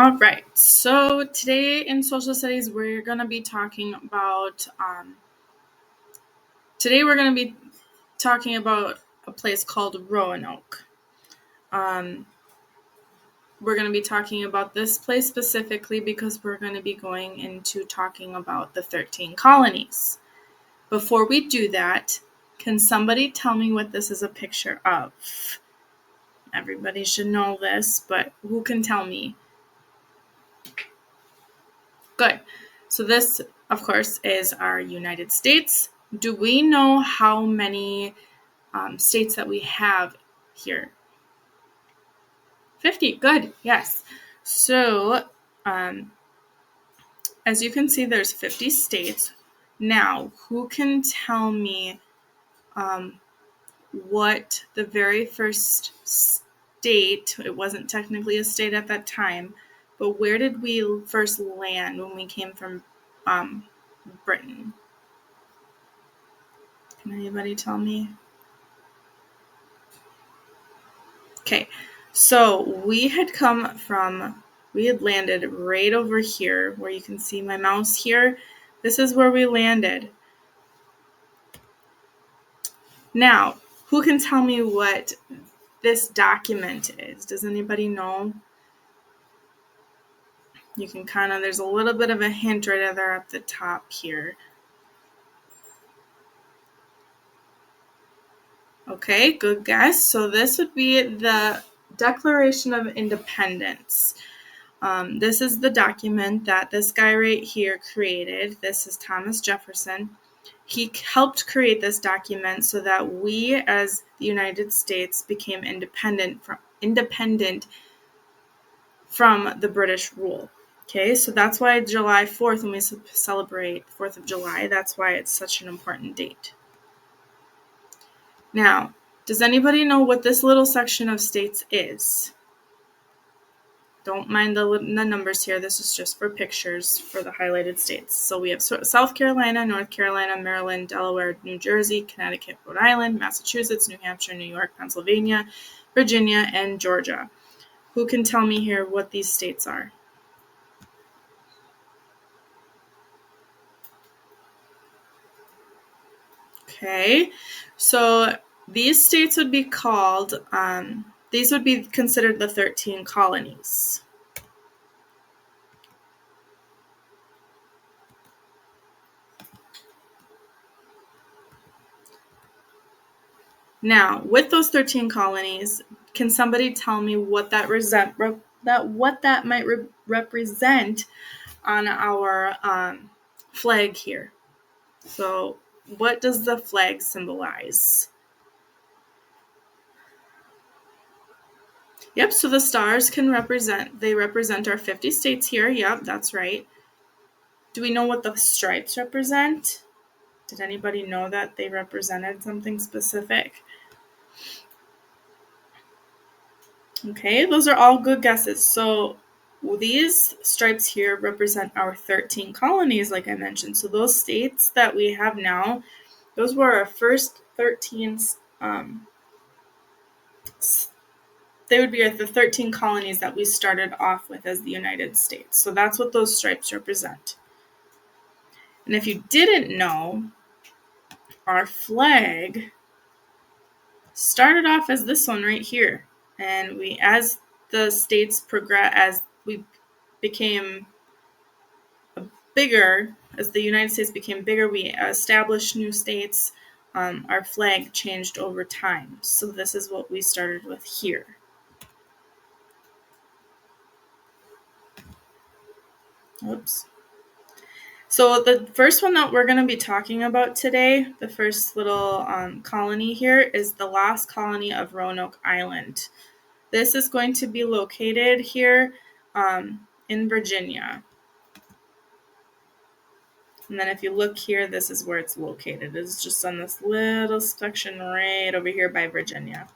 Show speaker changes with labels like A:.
A: All right, so today in social studies, we're going to be talking about, a place called Roanoke. We're going to be talking about this place specifically because we're going to be going into talking about the 13 colonies. Before we do that, can somebody tell me what this is a picture of? Everybody should know this, but who can tell me? Good. So this, of course, is our United States. Do we know how many states that we have here? 50. Good. Yes. So as you can see, there's 50 states. Now, who can tell me what the very first state, it wasn't technically a state at that time, but where did we first land when we came from Britain? Can anybody tell me? Okay, so we had landed right over here where you can see my mouse here. This is where we landed. Now, who can tell me what this document is? Does anybody know? You can there's a little bit of a hint right there at the top here. Okay, good guess. So this would be the Declaration of Independence. This is the document that this guy right here created. This is Thomas Jefferson. He helped create this document so that we as the United States became independent from the British rule. Okay, so that's why July 4th, when we celebrate 4th of July, that's why it's such an important date. Now, does anybody know what this little section of states is? Don't mind the numbers here. This is just for pictures for the highlighted states. So we have South Carolina, North Carolina, Maryland, Delaware, New Jersey, Connecticut, Rhode Island, Massachusetts, New Hampshire, New York, Pennsylvania, Virginia, and Georgia. Who can tell me here what these states are? Okay, so these states would be called, these would be considered the 13 colonies. Now, with those 13 colonies, can somebody tell me what that might represent on our flag here? So, what does the flag symbolize? Yep, so the stars represent our 50 states here. Yep, that's right. Do we know what the stripes represent? Did anybody know that they represented something specific? Okay, those are all good guesses. So these stripes here represent our 13 colonies, like I mentioned. So those states that we have now, those were our first 13, they would be the 13 colonies that we started off with as the United States. So that's what those stripes represent. And if you didn't know, our flag started off as this one right here. And as the states progress, as we became bigger, as the United States became bigger, we established new states. Our flag changed over time. So this is what we started with here. Oops. So the first one that we're going to be talking about today, the first little colony here, is the last colony of Roanoke Island. This is going to be located here in Virginia. And then if you look here, this is where it's located. It's just on this little section right over here by Virginia.